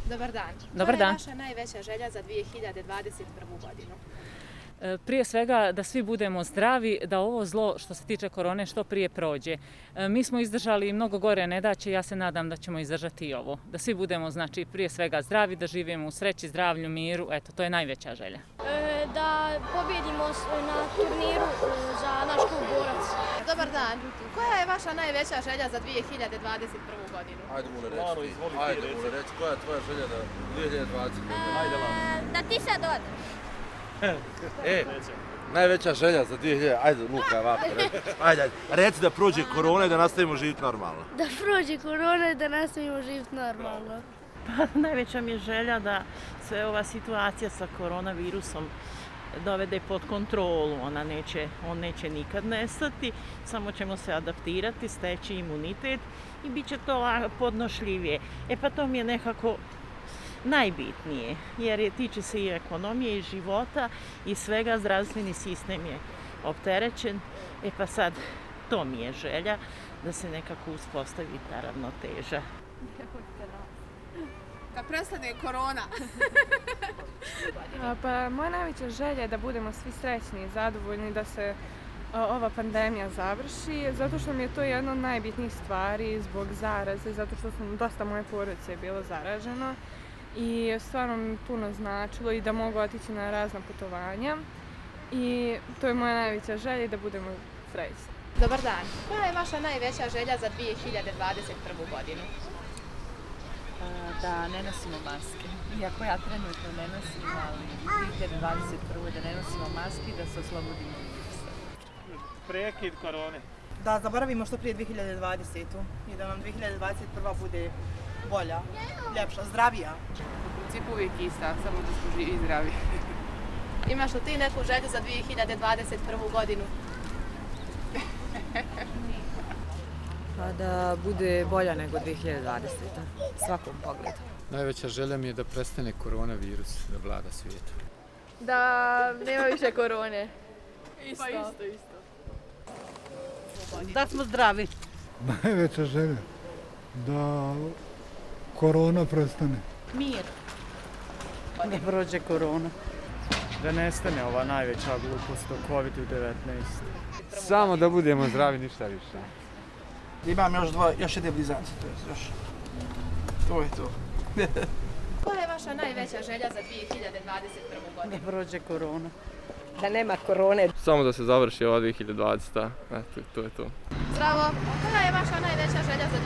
Dobar dan. Dobar dan. Koja je vaša najveća želja za 2021. godinu? Prije svega da svi budemo zdravi, da ovo zlo što se tiče korone što prije prođe. Mi smo izdržali mnogo gore nedaće, ja se nadam da ćemo izdržati i ovo. Da svi budemo, znači, prije svega zdravi, da živimo u sreći, zdravlju, miru, eto, to je najveća želja. Da pobjedimo na turniru za naš klub Borac. Dobar dan. Koja je vaša najveća želja za 2021. godinu? Ajde mu reći, koja je tvoja želja za 2020. Da ti sad odeš. Najveća želja za 2000, ajde Luka, ovako reći. Ajde, reci da prođe korona i da nastavimo živjeti normalno. Da prođe korona i da nastavimo živjeti normalno. Pa najveća mi je želja da se ova situacija sa koronavirusom dovede pod kontrolu. On neće nikad nestati, samo ćemo se adaptirati, steći imunitet i bit će to podnošljivije. Pa to mi je nekako najbitnije, jer tiče se i ekonomije i života i svega, zdravstveni sistem je opterećen. Pa sad, to mi je želja, da se nekako uspostavi ta ravnoteža. Kad prestane korona. Pa moja najveća želja je da budemo svi srećni i zadovoljni, da se ova pandemija završi, zato što mi je to jedna od najbitnijih stvari zbog zaraze, zato što dosta moje porodice je bilo zaraženo i stvarno mi puno značilo i da mogu otići na razna putovanja i to je moja najveća želja da budemo srećni. Dobar dan. Koja je vaša najveća želja za 2021. godinu? Da ne nosimo maske. Iako ja trenutno ne nosim, ali 2021. da ne nosimo maske i da se oslobodimo virusa. Prekid korone. Da zaboravimo što prije 2020. i da nam 2021. bude bolja, ljepša, zdravija. U principu uvijek ista, samo da smo živi i zdravi. Imaš li ti neku želju za 2021. godinu? Pa da bude bolja nego 2020. Svakom pogledu. Najveća želja mi je da prestane koronavirus da vlada svijetom. Da nema više korone. Isto. Da smo zdravi. Najveća želja da korona prestane. Mir. Da prođe korona. Da nestane ova najveća glupost o COVID-19. Samo da budemo zdravi, ništa više. Imam još jedne blizance, to je to. Koja je vaša najveća želja za 2021. godinu? Da prođe korona. Da nema korone. Samo da se završi ova 2020. Eto, to je to. Zdravo. Koja je vaša najveća želja za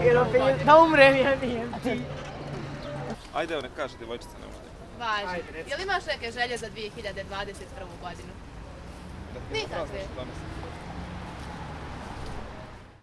2021. godinu? Da umrem, ja nijem ti. Ajde, evo ne kaže, djevojčica ne umre. Važi. Jel imaš neke želje za 2021. godinu? Nikakve.